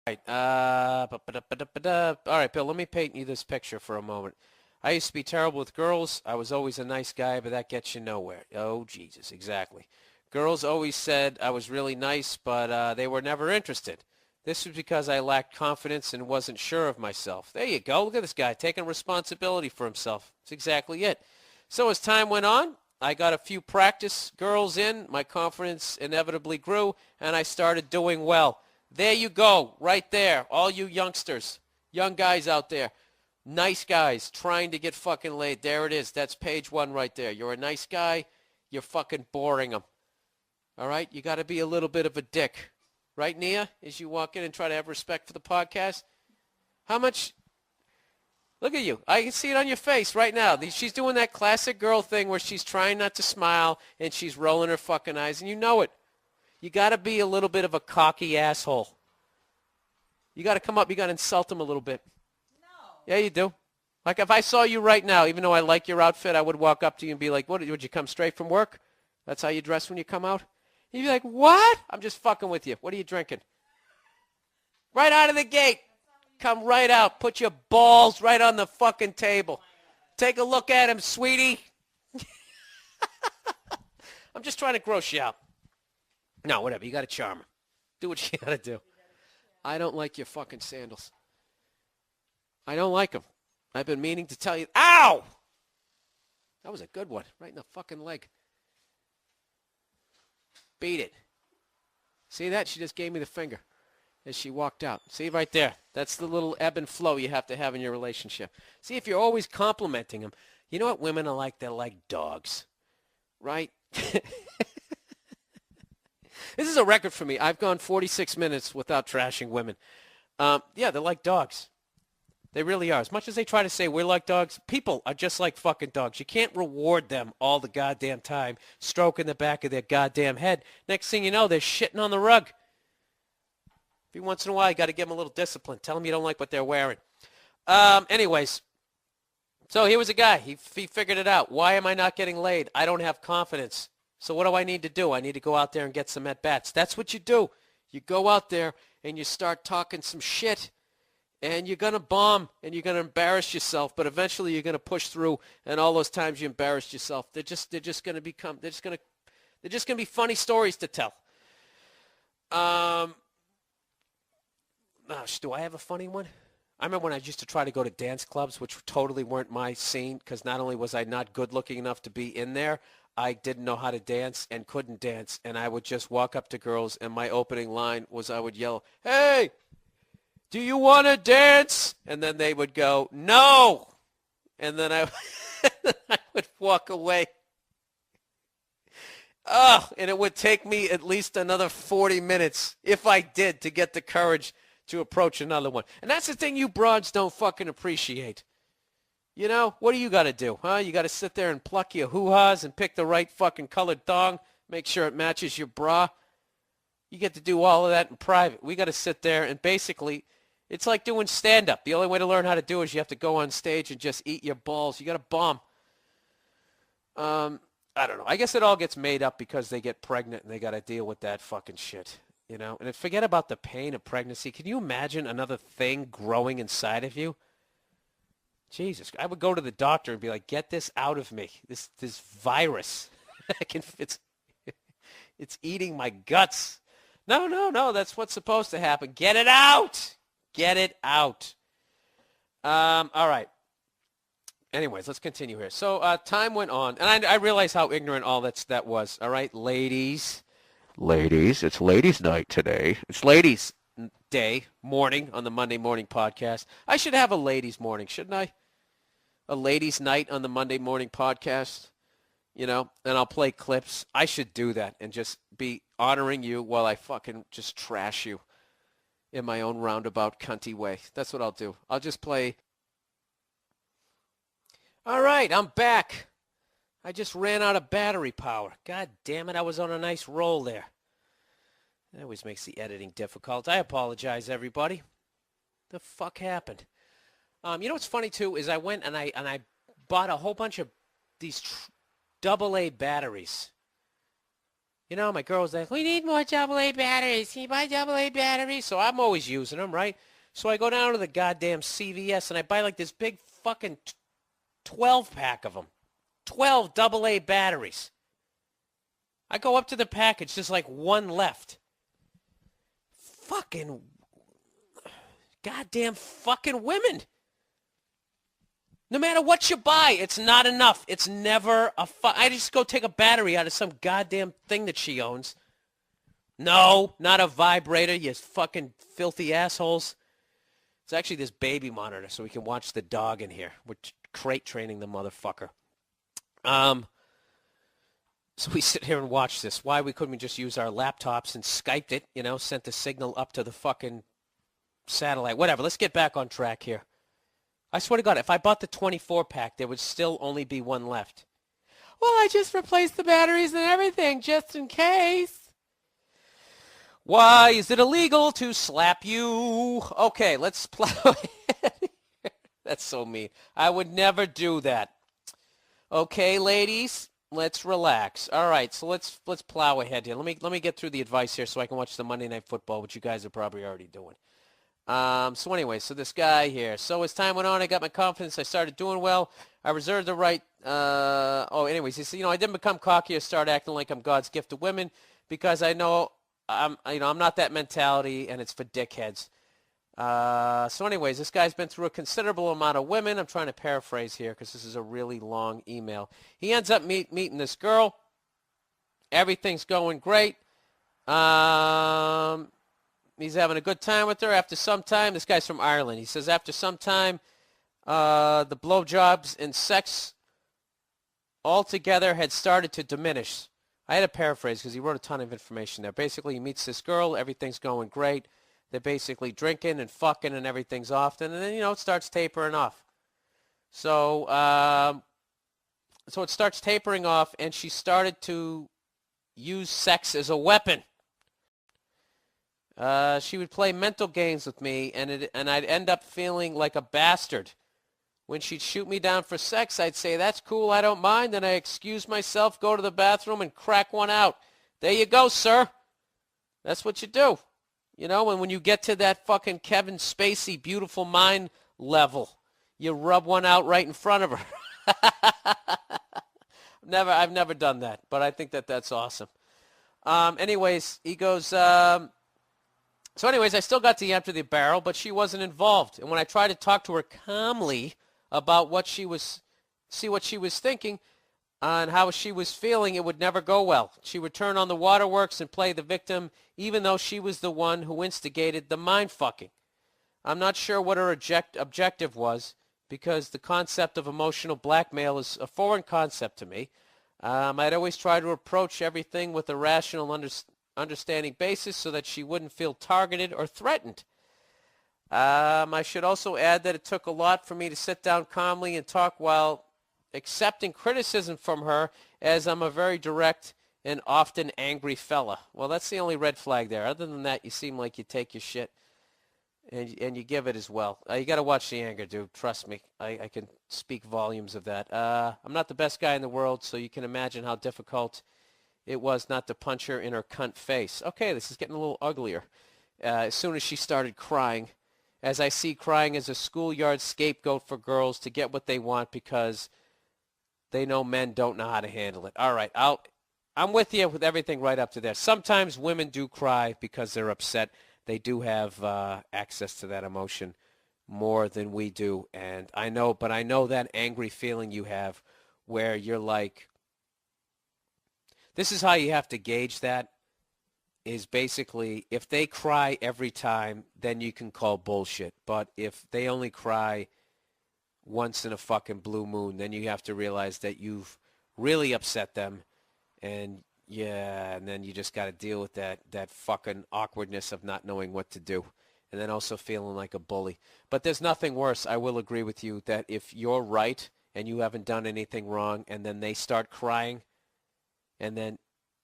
right. All right, Bill, let me paint you this picture for a moment. I used to be terrible with girls. I was always a nice guy, but that gets you nowhere. Oh, Jesus, exactly. Girls always said I was really nice, but they were never interested. This was because I lacked confidence and wasn't sure of myself. There you go. Look at this guy taking responsibility for himself. That's exactly it. So as time went on, I got a few practice girls in. My confidence inevitably grew, and I started doing well. There you go, right there. All you youngsters, young guys out there, nice guys trying to get fucking laid. There it is. That's page one right there. You're a nice guy. You're fucking boring them. All right? You got to be a little bit of a dick. Right, Nia? As you walk in and try to have respect for the podcast? How much? Look at you. I can see it on your face right now. She's doing that classic girl thing where she's trying not to smile and she's rolling her fucking eyes, and you know it. You got to be a little bit of a cocky asshole. You got to come up. You got to insult him a little bit. No. Yeah, you do. Like if I saw you right now, even though I like your outfit, I would walk up to you and be like, "What? Would you come straight from work? That's how you dress when you come out?" You'd be like, "What? I'm just fucking with you. What are you drinking?" Right out of the gate. Come right out. Put your balls right on the fucking table. Take a look at him, sweetie. I'm just trying to gross you out. No, whatever. You got to charm her. Do what you got to do. I don't like your fucking sandals. I don't like them. I've been meaning to tell you. Ow! That was a good one. Right in the fucking leg. Beat it. See that? She just gave me the finger as she walked out. See right there? That's the little ebb and flow you have to have in your relationship. See, if you're always complimenting them, you know what women are like? They're like dogs. Right? This is a record for me. I've gone 46 minutes without trashing women. Yeah, they're like dogs. They really are. As much as they try to say we're like dogs, people are just like fucking dogs. You can't reward them all the goddamn time, stroking the back of their goddamn head. Next thing you know, they're shitting on the rug. Every once in a while, you got to give them a little discipline. Tell them you don't like what they're wearing. Anyways, so here was a guy. He figured it out. Why am I not getting laid? I don't have confidence. So what do I need to do? I need to go out there and get some at-bats. That's what you do. You go out there and you start talking some shit, and you're going to bomb, and you're going to embarrass yourself, but eventually you're going to push through, and all those times you embarrassed yourself, they're just going to be funny stories to tell. Do I have a funny one? I remember when I used to try to go to dance clubs, which totally weren't my scene, because not only was I not good looking enough to be in there, I didn't know how to dance and couldn't dance, and I would just walk up to girls, and my opening line was I would yell, "Hey, do you want to dance?" And then they would go, "No!" And then I would walk away. Oh, and it would take me at least another 40 minutes, if I did, to get the courage to approach another one. And that's the thing you broads don't fucking appreciate. You know, what do you got to do, huh? You got to sit there and pluck your hoo-has and pick the right fucking colored thong, make sure it matches your bra. You get to do all of that in private. We got to sit there and basically, it's like doing stand-up. The only way to learn how to do it is you have to go on stage and just eat your balls. You got to bomb. I don't know. I guess it all gets made up because they get pregnant and they got to deal with that fucking shit, you know? And forget about the pain of pregnancy. Can you imagine another thing growing inside of you? Jesus, I would go to the doctor and be like, "Get this out of me. This virus. It's eating my guts." No. That's what's supposed to happen. Get it out. Get it out. All right. Anyways, let's continue here. So time went on, and I realized how ignorant all that was. All right, ladies, it's ladies' night today. It's ladies' day, morning on the Monday morning podcast. I should have a ladies' morning, shouldn't I? A ladies' night on the Monday morning podcast, you know, and I'll play clips. I should do that and just be honoring you while I fucking just trash you in my own roundabout cunty way. That's what I'll do. I'll just play. All right, I'm back. I just ran out of battery power. God damn it, I was on a nice roll there. That always makes the editing difficult. I apologize, everybody. The fuck happened? You know what's funny, too, is I went and I bought a whole bunch of these AA batteries. You know, my girl's like, we need more AA batteries. Can you buy AA batteries? So I'm always using them, right? So I go down to the goddamn CVS and I buy like this big fucking 12-pack of them. 12 AA batteries. I go up to the package, there's like one left. Fucking goddamn fucking women. No matter what you buy, it's not enough. It's never I just go take a battery out of some goddamn thing that she owns. No, not a vibrator, you fucking filthy assholes. It's actually this baby monitor so we can watch the dog in here. We're crate training the motherfucker. So we sit here and watch this. Why couldn't we just use our laptops and Skyped it, you know, sent the signal up to the fucking satellite? Whatever, let's get back on track here. I swear to God, if I bought the 24-pack, there would still only be one left. Well, I just replaced the batteries and everything just in case. Why is it illegal to slap you? Okay, let's plow ahead. That's so mean. I would never do that. Okay, ladies, let's relax. All right, so let's plow ahead here. Let me get through the advice here so I can watch the Monday Night Football, which you guys are probably already doing. So anyway, so this guy here. So as time went on, I got my confidence. I started doing well. I reserved the right. Anyways, he said, I didn't become cocky or start acting like I'm God's gift to women because I know I'm not that mentality, and it's for dickheads. So anyways, this guy's been through a considerable amount of women. I'm trying to paraphrase here because this is a really long email. He ends up meeting this girl. Everything's going great. He's having a good time with her. After some time, this guy's from Ireland. He says after some time, the blowjobs and sex altogether had started to diminish. I had to paraphrase because he wrote a ton of information there. Basically, he meets this girl. Everything's going great. They're basically drinking and fucking and everything's off. And then, it starts tapering off. So it starts tapering off, and she started to use sex as a weapon. She would play mental games with me, and I'd end up feeling like a bastard. When she'd shoot me down for sex, I'd say, that's cool, I don't mind. Then I excuse myself, go to the bathroom, and crack one out. There you go, sir. That's what you do. And when you get to that fucking Kevin Spacey beautiful mind level, you rub one out right in front of her. I've never done that, but I think that's awesome. Anyways, he goes, I still got to empty the barrel, but she wasn't involved. And when I tried to talk to her calmly about what she was thinking and how she was feeling, it would never go well. She would turn on the waterworks and play the victim, even though she was the one who instigated the mind-fucking. I'm not sure what her objective was, because the concept of emotional blackmail is a foreign concept to me. I'd always try to approach everything with a rational understanding basis so that she wouldn't feel targeted or threatened. I should also add that it took a lot for me to sit down calmly and talk while accepting criticism from her, as I'm a very direct and often angry fella. Well, that's the only red flag there. Other than that, you seem like you take your shit and you give it as well. You got to watch the anger, dude. Trust me. I can speak volumes of that. I'm not the best guy in the world, so you can imagine how difficult it was not to punch her in her cunt face. Okay, this is getting a little uglier. As soon as she started crying, as I see crying as a schoolyard scapegoat for girls to get what they want because they know men don't know how to handle it. All right, I'm with you with everything right up to there. Sometimes women do cry because they're upset. They do have access to that emotion more than we do. And I know that angry feeling you have where you're like, this is how you have to gauge that, is basically if they cry every time, then you can call bullshit. But if they only cry once in a fucking blue moon, then you have to realize that you've really upset them. And then you just got to deal with that fucking awkwardness of not knowing what to do. And then also feeling like a bully. But there's nothing worse. I will agree with you that if you're right and you haven't done anything wrong and then they start crying, and then,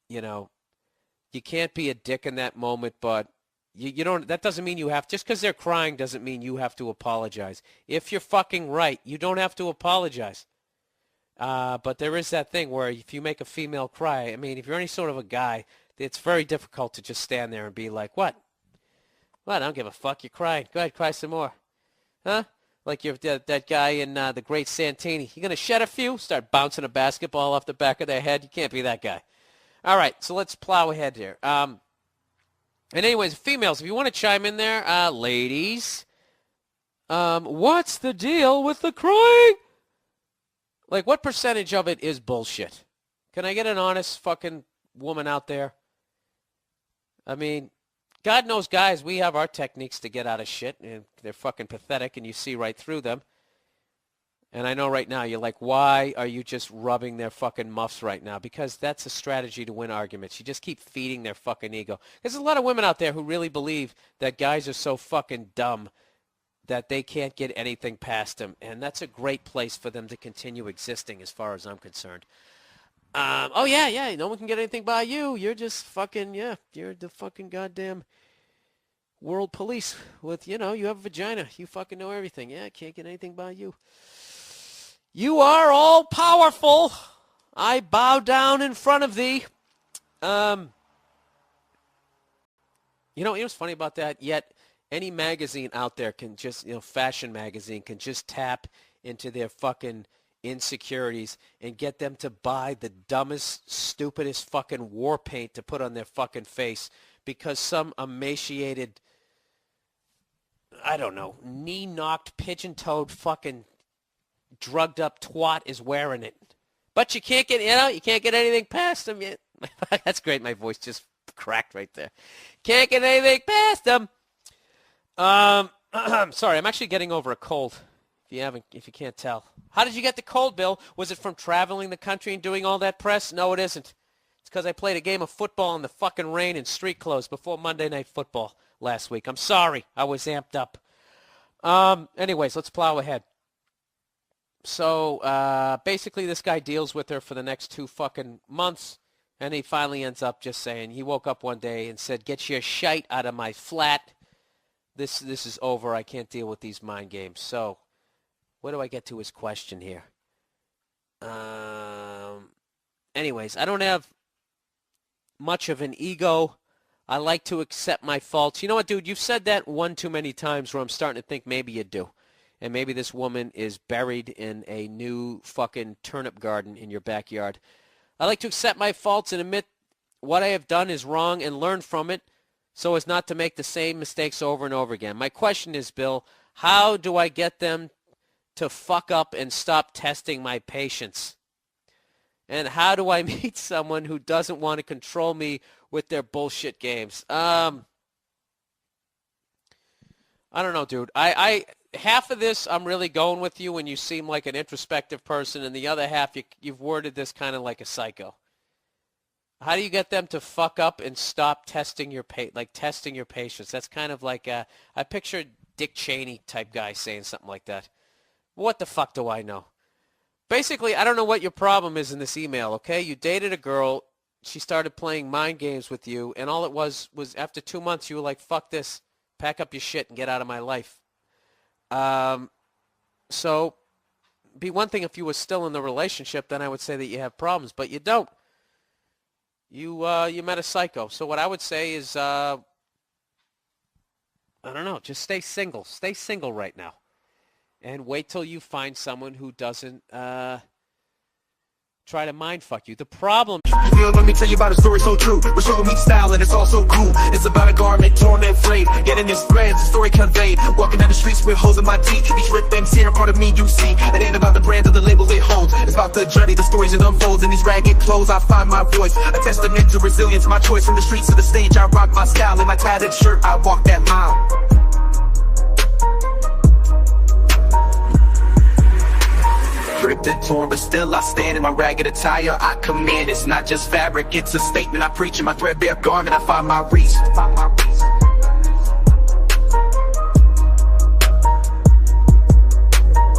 you can't be a dick in that moment, but you don't, that doesn't mean you have, just because they're crying doesn't mean you have to apologize. If you're fucking right, you don't have to apologize. But there is that thing where if you make a female cry, I mean, if you're any sort of a guy, it's very difficult to just stand there and be like, what? What? I don't give a fuck. You're crying. Go ahead, cry some more. Huh? Like you're that guy in The Great Santini. You going to shed a few? Start bouncing a basketball off the back of their head? You can't be that guy. All right, so let's plow ahead here. And anyways, females, if you want to chime in there, ladies, what's the deal with the crying? Like, what percentage of it is bullshit? Can I get an honest fucking woman out there? I mean, God knows, guys, we have our techniques to get out of shit, and they're fucking pathetic, and you see right through them. And I know right now you're like, why are you just rubbing their fucking muffs right now? Because that's a strategy to win arguments. You just keep feeding their fucking ego. There's a lot of women out there who really believe that guys are so fucking dumb that they can't get anything past them. And that's a great place for them to continue existing as far as I'm concerned. Oh, yeah, no one can get anything by you. You're just fucking, you're the fucking goddamn world police with, you have a vagina. You fucking know everything. Yeah, can't get anything by you. You are all powerful. I bow down in front of thee. You know what's funny about that? Yet any magazine out there can just, fashion magazine can just tap into their fucking insecurities and get them to buy the dumbest, stupidest fucking war paint to put on their fucking face because some emaciated, I don't know, knee-knocked, pigeon-toed fucking drugged up twat is wearing it. But you can't get, you can't get anything past them yet. That's great. My voice just cracked right there. Can't get anything past them. Sorry, I'm actually getting over a cold. If you can't tell. How did you get the cold, Bill? Was it from traveling the country and doing all that press? No, it isn't. It's because I played a game of football in the fucking rain in street clothes before Monday Night Football last week. I'm sorry. I was amped up. Anyways, let's plow ahead. So, basically this guy deals with her for the next 2 fucking months, and he finally ends up just saying, he woke up one day and said, get your shite out of my flat. This is over. I can't deal with these mind games. So, where do I get to his question here? Anyways, I don't have much of an ego. I like to accept my faults. You know what, dude? You've said that one too many times where I'm starting to think maybe you do. And maybe this woman is buried in a new fucking turnip garden in your backyard. I like to accept my faults and admit what I have done is wrong and learn from it so as not to make the same mistakes over and over again. My question is, Bill, how do I get them to fuck up and stop testing my patience? And how do I meet someone who doesn't want to control me with their bullshit games? I don't know, dude. I half of this I'm really going with you and you seem like an introspective person, and the other half you've worded this kind of like a psycho. How do you get them to fuck up and stop testing your testing your patience? That's kind of like I picture Dick Cheney type guy saying something like that. What the fuck do I know? Basically, I don't know what your problem is in this email, okay? You dated a girl, she started playing mind games with you, and all it was after 2 months you were like, fuck this, pack up your shit and get out of my life. So, be one thing if you were still in the relationship, then I would say that you have problems, but you don't. You met a psycho. So what I would say is, I don't know, just stay single. Stay single right now. And wait till you find someone who doesn't try to mind fuck you. The problem... Let me tell you about a story so true. We're showing me style and it's all so cool. It's about a garment torn and frayed. Getting this threads, the story conveyed. Walking down the streets with holes in my teeth. Each rip things here, part of me you see. It ain't about the brand or the label it holds. It's about the journey, the stories it unfolds. In these ragged clothes I find my voice. A testament to resilience, my choice. From the streets to the stage I rock my style. In my tattered shirt I walk that mile. Ripped and torn, but still I stand in my ragged attire. I command, it's not just fabric, it's a statement I preach. In my threadbare garment, I find my reason.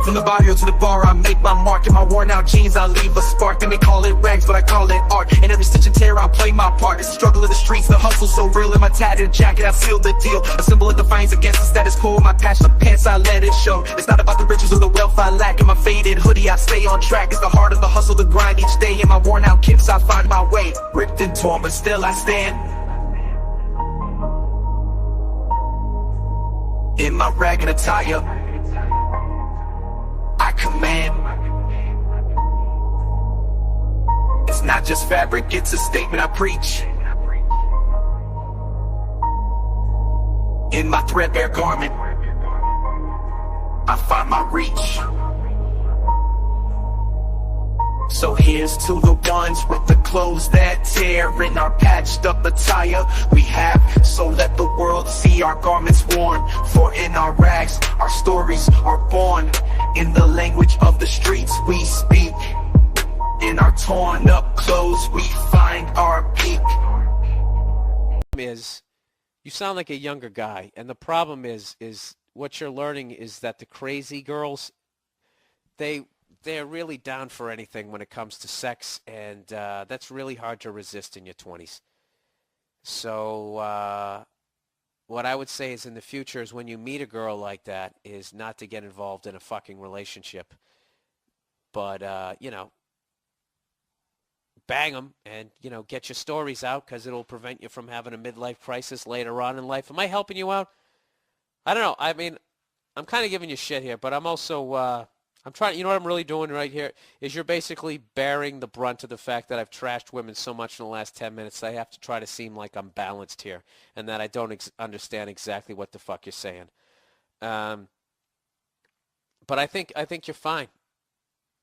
From the barrio to the bar, I make my mark. In my worn out jeans, I leave a spark. They may call it rags, but I call it art. In every stitch and tear, I play my part. It's the struggle of the streets, the hustle so real. In my tattered jacket, I seal the deal. A symbol of defiance against the status quo. My patched up pants, I let it show. It's not about the riches or the wealth I lack. In my faded hoodie, I stay on track. It's the heart of the hustle, the grind each day. In my worn out kicks, I find my way. Ripped and torn, but still I stand. In my ragged attire, I command. It's not just fabric, it's a statement I preach. In my threadbare garment, I find my reach. So here's to the ones with the clothes that tear. In our patched up attire we have, so let the world see our garments worn. For in our rags, our stories are born. In the language of the streets we speak. In our torn up clothes we find our peak. Is you sound like a younger guy, and the problem is what you're learning is that the crazy girls, they're really down for anything when it comes to sex, and that's really hard to resist in your 20s. So what I would say is in the future is when you meet a girl like that is not to get involved in a fucking relationship. But, bang them and, get your stories out because it'll prevent you from having a midlife crisis later on in life. Am I helping you out? I don't know. I mean, I'm kind of giving you shit here, but I'm also... I'm trying, what I'm really doing right here is you're basically bearing the brunt of the fact that I've trashed women so much in the last 10 minutes that I have to try to seem like I'm balanced here and that I don't understand exactly what the fuck you're saying. But I think you're fine.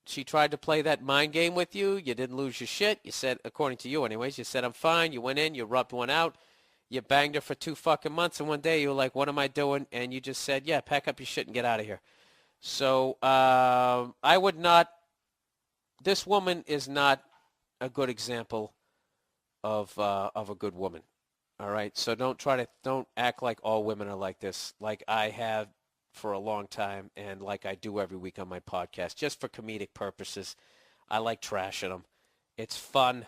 She tried to play that mind game with you. You didn't lose your shit. You said, according to you anyways, you said, I'm fine. You went in, you rubbed one out. You banged her for 2 fucking months, and one day you were like, what am I doing? And you just said, yeah, pack up your shit and get out of here. So I would not, this woman is not a good example of a good woman. All right. So don't act like all women are like this, like I have for a long time and like I do every week on my podcast, just for comedic purposes. I like trashing them. It's fun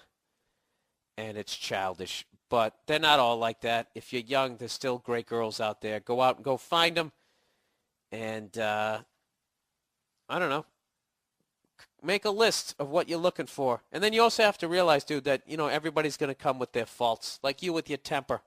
and it's childish, but they're not all like that. If you're young, there's still great girls out there. Go out and go find them. And, I don't know, make a list of what you're looking for. And then you also have to realize, dude, that, everybody's going to come with their faults, like you with your temper.